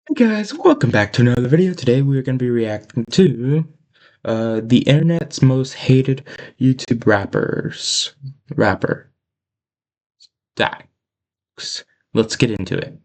Hey guys, welcome back to another video. Today we are going to be reacting to the internet's most hated YouTube rapper, Dax. Let's get into it.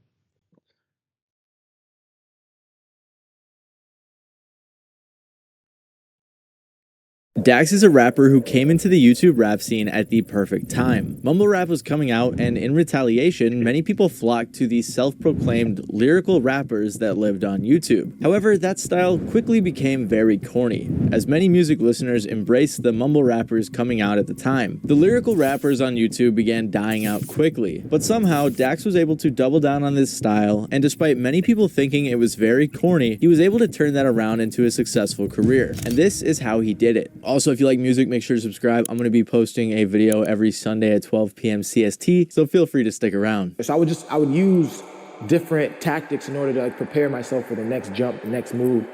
Dax is a rapper who came into the YouTube rap scene at the perfect time. Mumble rap was coming out, and in retaliation, many people flocked to the self-proclaimed lyrical rappers that lived on YouTube. However, that style quickly became very corny, as many music listeners embraced the mumble rappers coming out at the time. The lyrical rappers on YouTube began dying out quickly, but somehow Dax was able to double down on this style, and despite many people thinking it was very corny, he was able to turn that around into a successful career. And this is how he did it. Also, if you like music, make sure to subscribe. I'm going to be posting a video every Sunday at 12 p.m. CST, so feel free to stick around. So I would use different tactics in order to prepare myself for the next jump, the next move,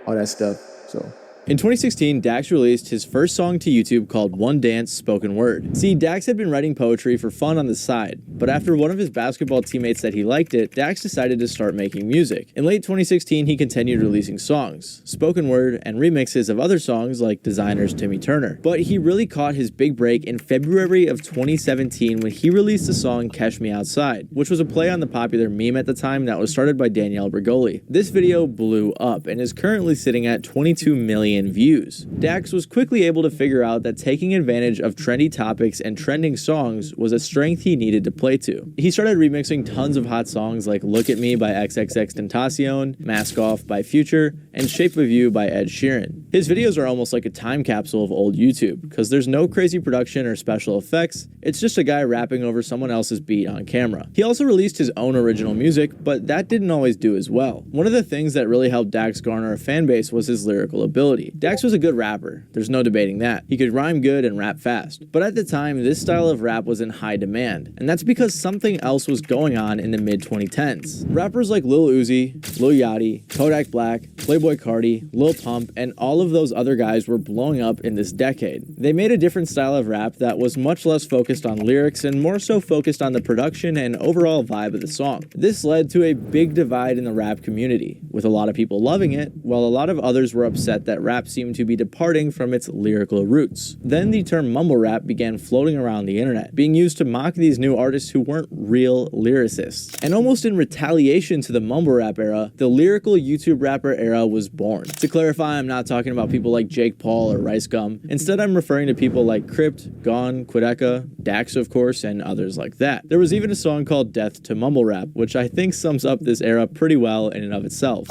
all that stuff. So in 2016, Dax released his first song to YouTube called One Dance Spoken Word. See, Dax had been writing poetry for fun on the side, but after one of his basketball teammates said he liked it, Dax decided to start making music. In late 2016, he continued releasing songs, spoken word, and remixes of other songs like Designer's Timmy Turner. But he really caught his big break in February of 2017 when he released the song Catch Me Outside, which was a play on the popular meme at the time that was started by Danielle Bergoli. This video blew up and is currently sitting at 22 million views. Dax was quickly able to figure out that taking advantage of trendy topics and trending songs was a strength he needed to play to. He started remixing tons of hot songs like Look at Me by XXXTentacion, Mask Off by Future, and Shape of You by Ed Sheeran. His videos are almost like a time capsule of old YouTube, because there's no crazy production or special effects, it's just a guy rapping over someone else's beat on camera. He also released his own original music, but that didn't always do as well. One of the things that really helped Dax garner a fan base was his lyrical ability. Dax was a good rapper, there's no debating that. He could rhyme good and rap fast. But at the time, this style of rap was in high demand, and that's because something else was going on in the mid-2010s. Rappers like Lil Uzi, Lil Yachty, Kodak Black, Playboi Carti, Lil Pump, and all of those other guys were blowing up in this decade. They made a different style of rap that was much less focused on lyrics and more so focused on the production and overall vibe of the song. This led to a big divide in the rap community, with a lot of people loving it, while a lot of others were upset that rap seemed to be departing from its lyrical roots. Then the term mumble rap began floating around the internet, being used to mock these new artists who weren't real lyricists. And almost in retaliation to the mumble rap era, the lyrical YouTube rapper era was born. To clarify, I'm not talking about people like Jake Paul or Rice Gum. Instead, I'm referring to people like Crypt, Gone, Quideka, Dax of course, and others like that. There was even a song called Death to Mumble Rap, which I think sums up this era pretty well in and of itself.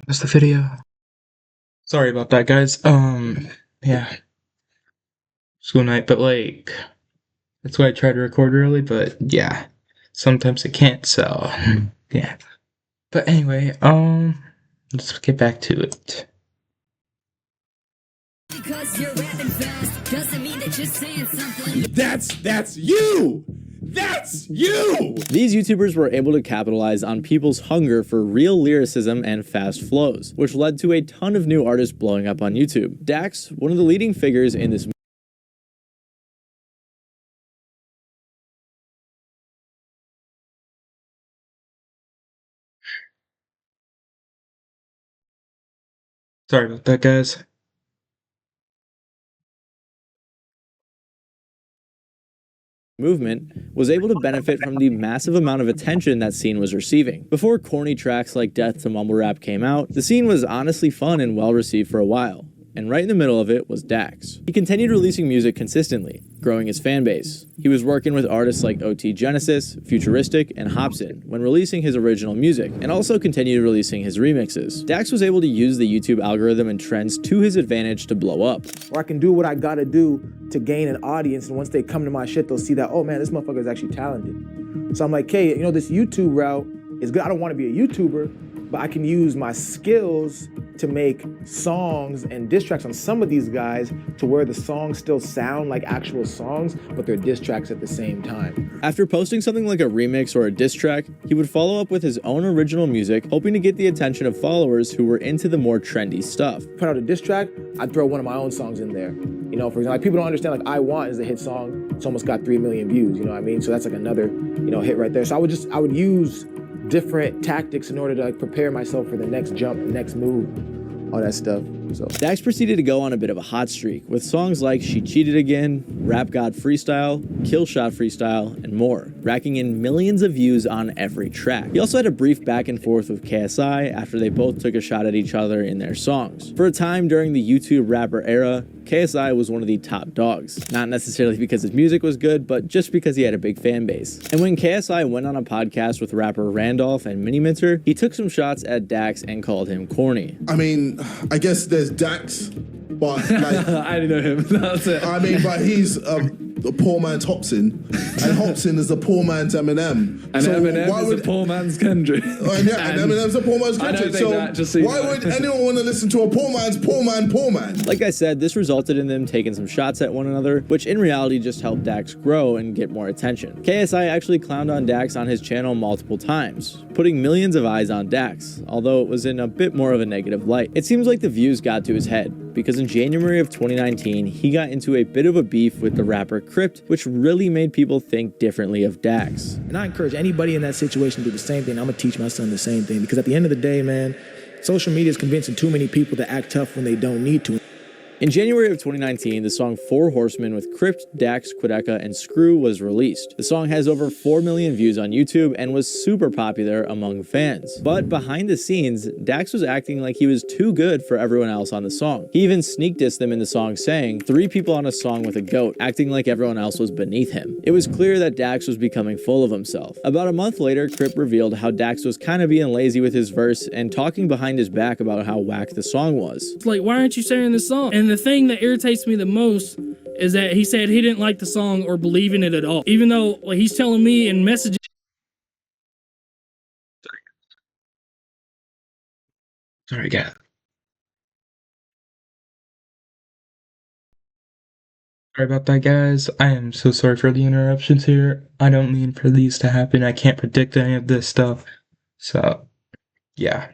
That's the video. Sorry about that, guys. Yeah. School night, but like, that's why I try to record early, but yeah, sometimes I can't, so yeah. But anyway, let's get back to it. Because you're rapping fast doesn't mean that you're saying something. That's you! That's you! These YouTubers were able to capitalize on people's hunger for real lyricism and fast flows, which led to a ton of new artists blowing up on YouTube. Dax, one of the leading figures in this Sorry about that, guys. movement, was able to benefit from the massive amount of attention that scene was receiving. Before corny tracks like Death to Mumble Rap came out, the scene was honestly fun and well received for a while. And right in the middle of it was Dax. He continued releasing music consistently, growing his fan base. He was working with artists like OT Genesis, Futuristic, and Hobson when releasing his original music, and also continued releasing his remixes. Dax was able to use the YouTube algorithm and trends to his advantage to blow up. or I can do what I gotta do to gain an audience, and once they come to my shit, they'll see that, oh man, this motherfucker is actually talented. So I'm like, hey, this YouTube route is good. I don't want to be a YouTuber, but I can use my skills to make songs and diss tracks on some of these guys to where the songs still sound like actual songs, but they're diss tracks at the same time. After posting something like a remix or a diss track, he would follow up with his own original music, hoping to get the attention of followers who were into the more trendy stuff. Put out a diss track, I'd throw one of my own songs in there. You know, for example, like people don't understand, like I Want is a hit song. It's almost got 3 million views, you know what I mean? So that's like another, you know, hit right there. So I would use different tactics in order to like prepare myself for the next jump, next move, all that stuff. So Dax proceeded to go on a bit of a hot streak with songs like She Cheated Again, Rap God Freestyle, Kill Shot Freestyle, and more, racking in millions of views on every track. He also had a brief back and forth with KSI after they both took a shot at each other in their songs. For a time during the YouTube rapper era, KSI was one of the top dogs. Not necessarily because his music was good, but just because he had a big fan base. And when KSI went on a podcast with rapper Randolph and Mini Minter, he took some shots at Dax and called him corny. I mean, I guess there's Dax, but like I didn't know him. That's it. I mean, but he's the poor man's Hobson, and Hobson is the poor man's Eminem. And so Eminem why is would the poor man's Kendrick. and Eminem's the poor man's I don't Kendrick. think So that, just so you why know. would anyone want to listen to a poor man's poor man? Like I said, this resulted in them taking some shots at one another, which in reality just helped Dax grow and get more attention. KSI actually clowned on Dax on his channel multiple times, putting millions of eyes on Dax, although it was in a bit more of a negative light. It seems like the views got to his head, because in January of 2019, he got into a bit of a beef with the rapper Crypt, which really made people think differently of Dax. And I encourage anybody in that situation to do the same thing. I'm gonna teach my son the same thing, because at the end of the day, man, social media is convincing too many people to act tough when they don't need to. In January of 2019, the song Four Horsemen with Crypt, Dax, Quideka, and Screw was released. The song has over 4 million views on YouTube and was super popular among fans. But behind the scenes, Dax was acting like he was too good for everyone else on the song. He even sneak dissed them in the song saying, 3 people on a song with a goat, acting like everyone else was beneath him. It was clear that Dax was becoming full of himself. About a month later, Crypt revealed how Dax was kind of being lazy with his verse and talking behind his back about how whack the song was. It's like, why aren't you sharing this song? And the thing that irritates me the most is that he said he didn't like the song or believe in it at all. Even though like, he's telling me in messages. Sorry, guys. Sorry about that, guys. I am so sorry for the interruptions here. I don't mean for these to happen. I can't predict any of this stuff. So, yeah.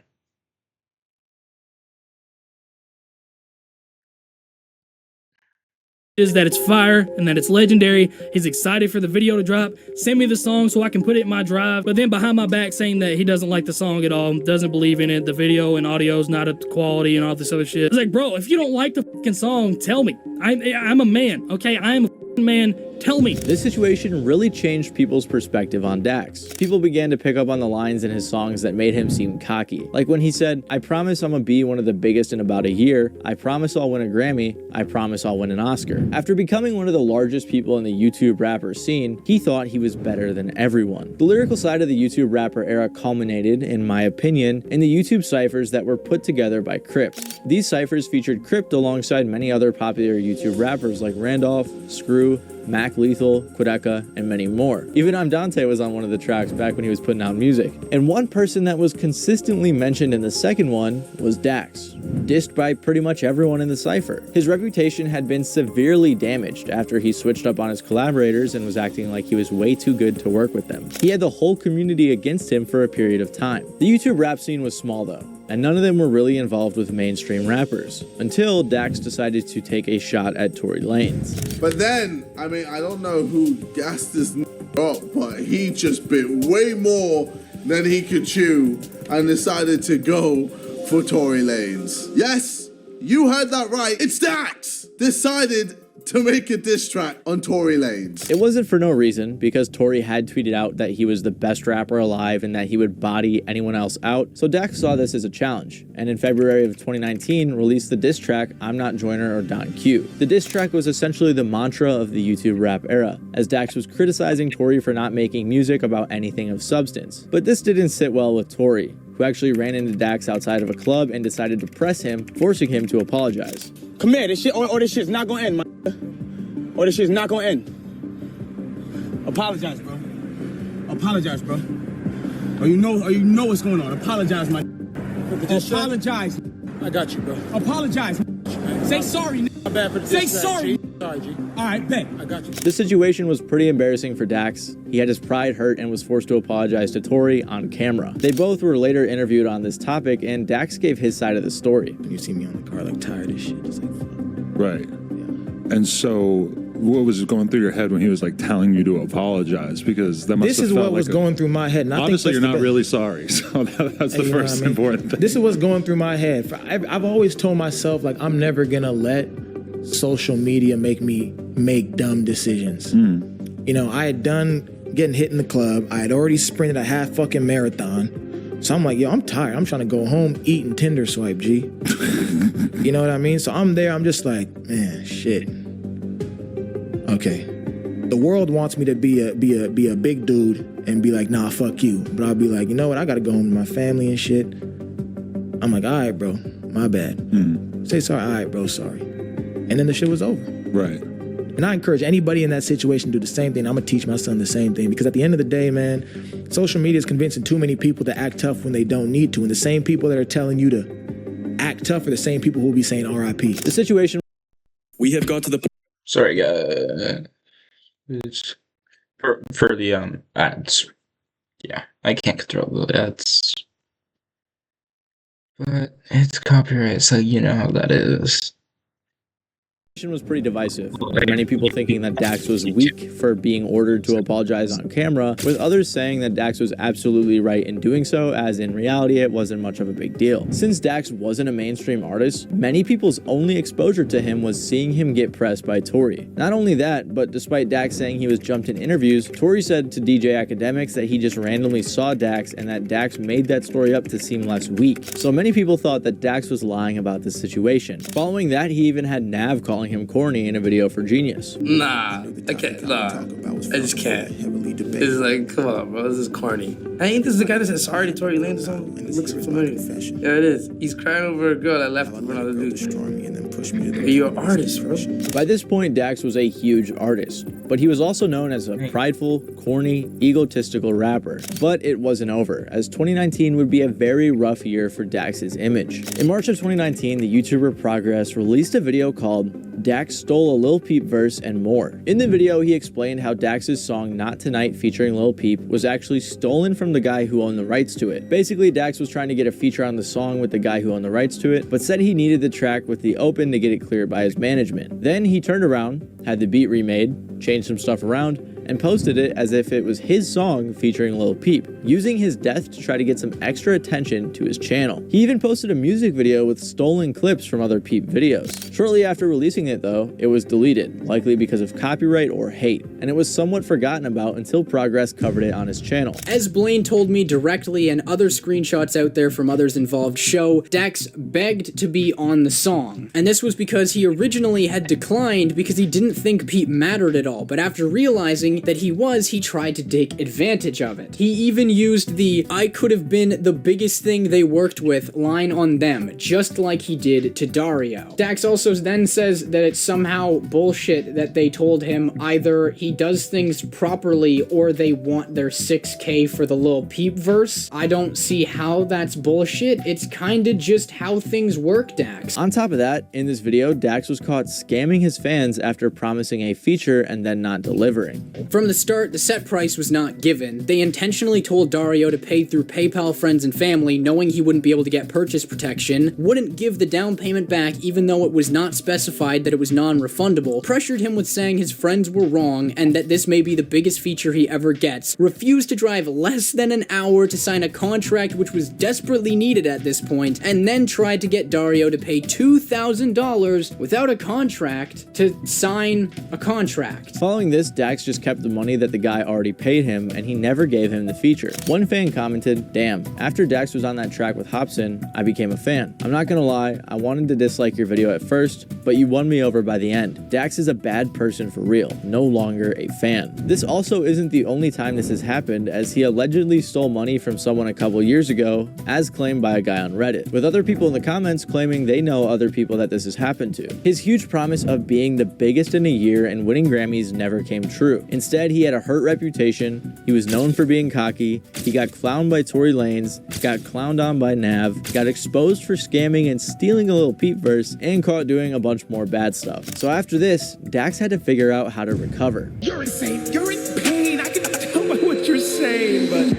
Is that it's fire and that it's legendary. He's excited for the video to drop. Send me the song so I can put it in my drive. But then behind my back saying that he doesn't like the song at all, doesn't believe in it, the video and audio is not up to quality and all this other shit. It's like, bro, if you don't like the fucking song, tell me. I'm a man, okay? I am a fucking man. Tell me. This situation really changed people's perspective on Dax. People began to pick up on the lines in his songs that made him seem cocky. Like when he said, I promise I'm gonna be one of the biggest in about a year. I promise I'll win a Grammy. I promise I'll win an Oscar. After becoming one of the largest people in the YouTube rapper scene, he thought he was better than everyone. The lyrical side of the YouTube rapper era culminated, in my opinion, in the YouTube ciphers that were put together by Crypt. These ciphers featured Crypt alongside many other popular YouTube rappers like Randolph, Screw, Mac Lethal, Quideka, and many more. Even Dante was on one of the tracks back when he was putting out music. And one person that was consistently mentioned in the second one was Dax, dissed by pretty much everyone in the cypher. His reputation had been severely damaged after he switched up on his collaborators and was acting like he was way too good to work with them. He had the whole community against him for a period of time. The YouTube rap scene was small though, and none of them were really involved with mainstream rappers, until Dax decided to take a shot at Tory Lanez. But then, I mean, I don't know who gassed this up, but he just bit way more than he could chew and decided to go for Tory Lanez. Yes, you heard that right. It's Dax decided to make a diss track on Tory Lanez. It wasn't for no reason, because Tory had tweeted out that he was the best rapper alive and that he would body anyone else out, so Dax saw this as a challenge, and in February of 2019 released the diss track I'm Not Joyner or Don Q. The diss track was essentially the mantra of the YouTube rap era, as Dax was criticizing Tory for not making music about anything of substance. But this didn't sit well with Tory, who actually ran into Dax outside of a club and decided to press him, forcing him to apologize. Come here, this shit, or this shit's not gonna end, man. Or this shit's not gonna end. Apologize, bro. Apologize, bro. Or you know what's going on. Apologize, my. Apologize. I got you, bro. Apologize. Say sorry. My bad for the Say diss track, sorry. G. Sorry, G. All right, bet. I got you. This situation was pretty embarrassing for Dax. He had his pride hurt and was forced to apologize to Tory on camera. They both were later interviewed on this topic, and Dax gave his side of the story. You see me on the car like tired as shit, just like fuck. Right. And so, what was going through your head when he was like telling you to apologize? Because that must This have is felt what was like going through my head. And I think obviously, that's you're not the- really sorry. So that's the You know what first I mean? important thing. This is what's going through my head. I've always told myself, like, I'm never gonna let social media make me make dumb decisions. You know, I had done getting hit in the club. I had already sprinted a half fucking marathon. So I'm like, yo, I'm tired. I'm trying to go home, eat, and Tinder swipe, G. You know what I mean? So I'm there. I'm just like, man, shit. Okay. The world wants me to be a big dude and be like, nah, fuck you. But I'll be like, you know what? I gotta go home to my family and shit. I'm like, all right, bro, my bad. Say sorry. All right, bro, sorry. And then the shit was over. Right. And I encourage anybody in that situation to do the same thing. I'm gonna teach my son the same thing, because at the end of the day, man, social media is convincing too many people to act tough when they don't need to. And the same people that are telling you to act tough are the same people who will be saying RIP. The situation. We have got to the Sorry, guys. For the ads. Yeah, I can't control the ads. But it's copyright, so you know how that is. Was pretty divisive, with many people thinking that Dax was weak for being ordered to apologize on camera, with others saying that Dax was absolutely right in doing so, as in reality it wasn't much of a big deal. Since Dax wasn't a mainstream artist, many people's only exposure to him was seeing him get pressed by Tory. Not only that, but despite Dax saying he was jumped in interviews, Tory said to DJ Academics that he just randomly saw Dax and that Dax made that story up to seem less weak. So many people thought that Dax was lying about this situation. Following that, he even had Nav calling him corny in a video for Genius. Nah, I can't. Nah, I just can't. It's like, come on, bro, this is corny. Ain't this the guy that said sorry to Tory Lanez or something? It looks familiar. Yeah, it is. He's crying over a girl that left him for another dude. Hey, you're an artist, bro. By this point, Dax was a huge artist, but he was also known as a prideful, corny, egotistical rapper. But it wasn't over, as 2019 would be a very rough year for Dax's image. In March of 2019, the YouTuber Progress released a video called Dax Stole a Lil Peep Verse and More. In the video, he explained how Dax's song Not Tonight featuring Lil Peep was actually stolen from the guy who owned the rights to it. Basically, Dax was trying to get a feature on the song with the guy who owned the rights to it, but said he needed the track with the open to get it cleared by his management. Then he turned around, had the beat remade, changed some stuff around, and posted it as if it was his song featuring Lil Peep, using his death to try to get some extra attention to his channel. He even posted a music video with stolen clips from other Peep videos. Shortly after releasing it though, it was deleted, likely because of copyright or hate, and it was somewhat forgotten about until Progress covered it on his channel. As Blaine told me directly, and other screenshots out there from others involved show, Dax begged to be on the song. And this was because he originally had declined because he didn't think Peep mattered at all, but after realizing that he tried to take advantage of it. He even used the "I could have been the biggest thing they worked with" line on them, just like he did to Dario. Dax also then says that it's somehow bullshit that they told him either he does things properly or they want their 6K for the Lil Peep verse. I don't see how that's bullshit. It's kinda just how things work, Dax. On top of that, in this video, Dax was caught scamming his fans after promising a feature and then not delivering. From the start, the set price was not given. They intentionally told Dario to pay through PayPal friends and family, knowing he wouldn't be able to get purchase protection, wouldn't give the down payment back even though it was not specified that it was non-refundable, pressured him with saying his friends were wrong and that this may be the biggest feature he ever gets, refused to drive less than an hour to sign a contract which was desperately needed at this point, and then tried to get Dario to pay $2,000 without a contract to sign a contract. Following this, Dax just kept the money that the guy already paid him, and he never gave him the feature. One fan commented, "Damn, after Dax was on that track with Hobson, I became a fan. I'm not gonna lie, I wanted to dislike your video at first, but you won me over by the end. Dax is a bad person for real, no longer a fan." This also isn't the only time this has happened, as he allegedly stole money from someone a couple years ago, as claimed by a guy on Reddit, with other people in the comments claiming they know other people that this has happened to. His huge promise of being the biggest in a year and winning Grammys never came true. Instead, he had a hurt reputation, he was known for being cocky, he got clowned by Tory Lanez, got clowned on by Nav, got exposed for scamming and stealing a Lil Peep verse, and caught doing a bunch more bad stuff. So after this, Dax had to figure out how to recover. You're insane. You're in pain. I can tell by what you're saying, but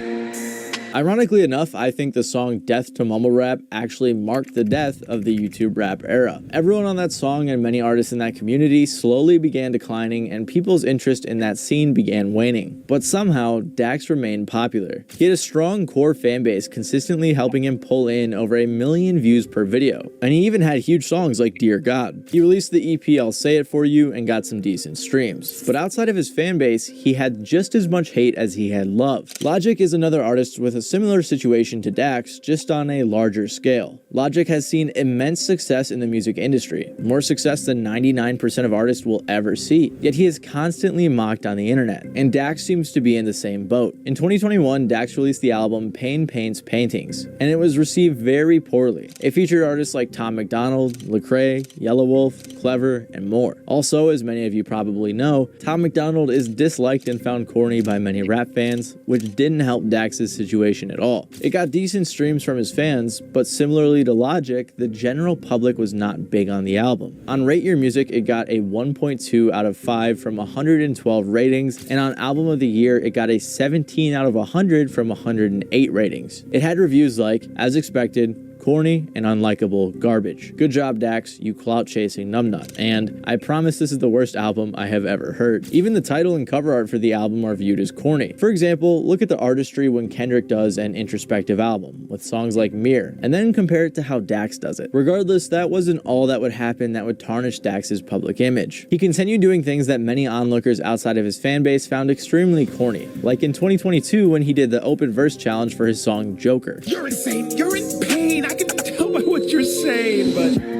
Ironically enough, I think the song Death to Mumble Rap actually marked the death of the YouTube rap era. Everyone on that song and many artists in that community slowly began declining and people's interest in that scene began waning. But somehow, Dax remained popular. He had a strong core fan base consistently helping him pull in over 1 million views per video. And he even had huge songs like Dear God. He released the EP I'll Say It For You and got some decent streams. But outside of his fan base, he had just as much hate as he had love. Logic is another artist with a similar situation to Dax, just on a larger scale. Logic has seen immense success in the music industry, more success than 99% of artists will ever see, yet he is constantly mocked on the internet, and Dax seems to be in the same boat. In 2021, Dax released the album Pain Paints Paintings, and it was received very poorly. It featured artists like Tom MacDonald, Lecrae, Yelawolf, Clever, and more. Also, as many of you probably know, Tom MacDonald is disliked and found corny by many rap fans, which didn't help Dax's situation at all. It got decent streams from his fans, but similarly to Logic, the general public was not big on the album. On Rate Your Music, it got a 1.2 out of 5 from 112 ratings, and on Album of the Year, it got a 17 out of 100 from 108 ratings. It had reviews like, as expected, corny and unlikable garbage. Good job, Dax, you clout-chasing numbnut. And I promise this is the worst album I have ever heard. Even the title and cover art for the album are viewed as corny. For example, look at the artistry when Kendrick does an introspective album, with songs like Mirror, and then compare it to how Dax does it. Regardless, that wasn't all that would happen that would tarnish Dax's public image. He continued doing things that many onlookers outside of his fanbase found extremely corny, like in 2022 when he did the open verse challenge for his song Joker. You're insane, you're in pain, I can tell by what you're saying, but...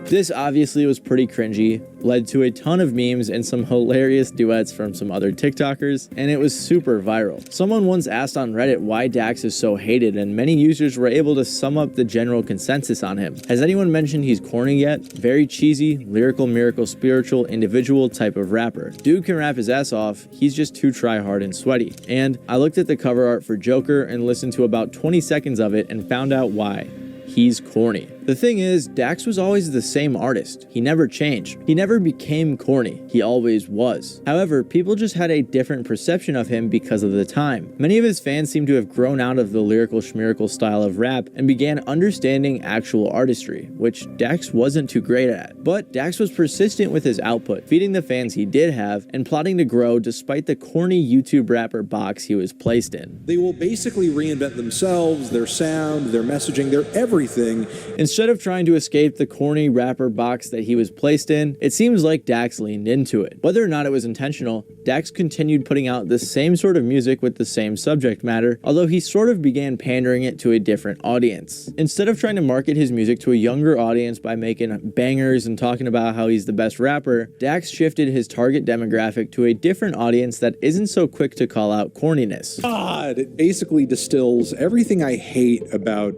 This obviously was pretty cringy, led to a ton of memes and some hilarious duets from some other TikTokers, and it was super viral. Someone once asked on Reddit why Dax is so hated, and many users were able to sum up the general consensus on him. Has anyone mentioned he's corny yet? Very cheesy, lyrical, miracle, spiritual, individual type of rapper. Dude can rap his ass off, he's just too try-hard and sweaty. And I looked at the cover art for Joker and listened to about 20 seconds of it and found out why. He's corny. The thing is, Dax was always the same artist. He never changed. He never became corny. He always was. However, people just had a different perception of him because of the time. Many of his fans seem to have grown out of the lyrical schmirical style of rap and began understanding actual artistry, which Dax wasn't too great at. But Dax was persistent with his output, feeding the fans he did have, and plotting to grow despite the corny YouTube rapper box he was placed in. They will basically reinvent themselves, their sound, their messaging, their everything. Instead of trying to escape the corny rapper box that he was placed in, it seems like Dax leaned into it. Whether or not it was intentional, Dax continued putting out the same sort of music with the same subject matter, although he sort of began pandering it to a different audience. Instead of trying to market his music to a younger audience by making bangers and talking about how he's the best rapper, Dax shifted his target demographic to a different audience that isn't so quick to call out corniness. God, it basically distills everything I hate about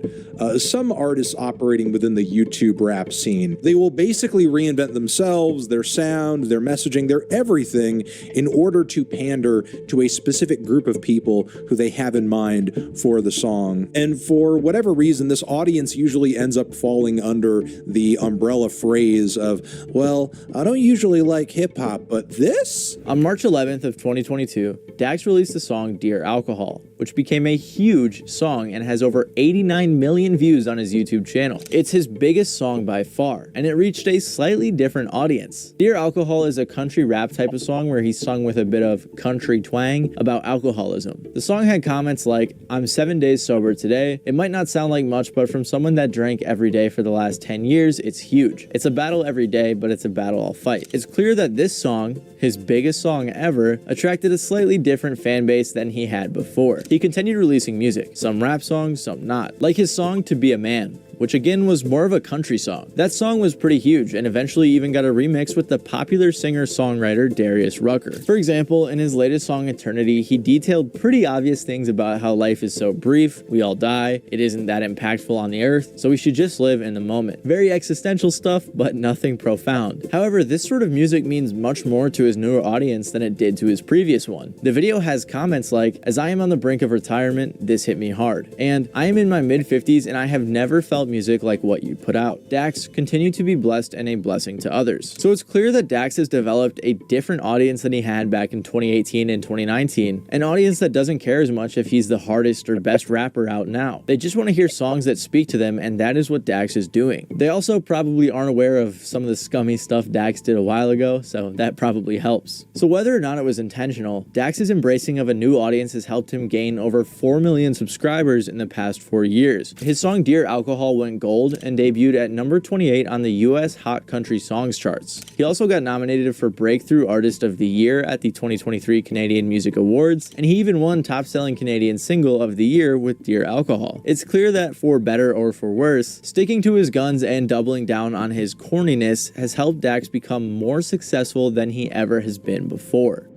some artists operating within the YouTube rap scene. They will basically reinvent themselves, their sound, their messaging, their everything in order to pander to a specific group of people who they have in mind for the song. And for whatever reason, this audience usually ends up falling under the umbrella phrase of, well, I don't usually like hip-hop, but this? On March 11th of 2022, Dax released the song Dear Alcohol, which became a huge song and has over 89 million views on his YouTube channel. It's his biggest song by far, and it reached a slightly different audience. Dear Alcohol is a country rap type of song where he sung with a bit of country twang about alcoholism. The song had comments like, I'm 7 days sober today. It might not sound like much, but from someone that drank every day for the last 10 years, it's huge. It's a battle every day, but it's a battle I'll fight. It's clear that this song, his biggest song ever, attracted a slightly different fan base than he had before. He continued releasing music, some rap songs, some not, like his song To Be a Man, which again was more of a country song. That song was pretty huge and eventually even got a remix with the popular singer-songwriter Darius Rucker. For example, in his latest song Eternity, he detailed pretty obvious things about how life is so brief, we all die, it isn't that impactful on the earth, so we should just live in the moment. Very existential stuff, but nothing profound. However, this sort of music means much more to his newer audience than it did to his previous one. The video has comments like, as I am on the brink of retirement, this hit me hard. And I am in my mid-50s and I have never felt music like what you put out. Dax continued to be blessed and a blessing to others. So it's clear that Dax has developed a different audience than he had back in 2018 and 2019, an audience that doesn't care as much if he's the hardest or best rapper out now. They just want to hear songs that speak to them, and that is what Dax is doing. They also probably aren't aware of some of the scummy stuff Dax did a while ago, so that probably helps. So whether or not it was intentional, Dax's embracing of a new audience has helped him gain over 4 million subscribers in the past 4 years. His song Dear Alcohol went gold and debuted at number 28 on the US Hot Country Songs charts. He also got nominated for Breakthrough Artist of the Year at the 2023 Canadian Music Awards, and he even won Top Selling Canadian Single of the Year with Dear Alcohol. It's clear that for better or for worse, sticking to his guns and doubling down on his corniness has helped Dax become more successful than he ever has been before.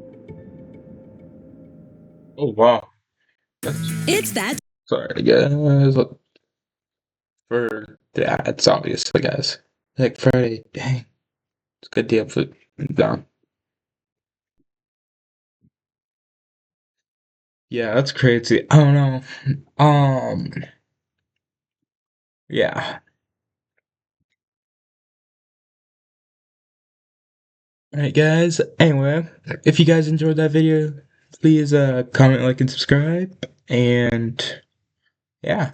Oh wow. It's that. Sorry guys. For that's obviously guys. Like Friday, dang. It's a good deal for down. Yeah, that's crazy. I don't know. Yeah. Alright guys, anyway, if you guys enjoyed that video, please comment, like, and subscribe, and yeah.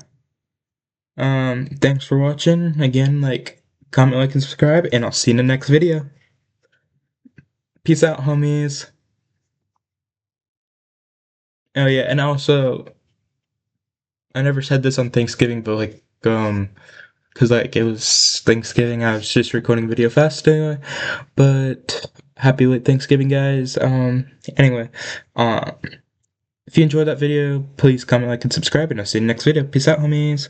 Thanks for watching. Again, like, comment, like, and subscribe, and I'll see you in the next video. Peace out, homies. Oh yeah, and also, I never said this on Thanksgiving, but like, because like it was Thanksgiving, I was just recording the video fast anyway. But happy late Thanksgiving, guys. Anyway, if you enjoyed that video, please comment, like, and subscribe, and I'll see you in the next video. Peace out, homies.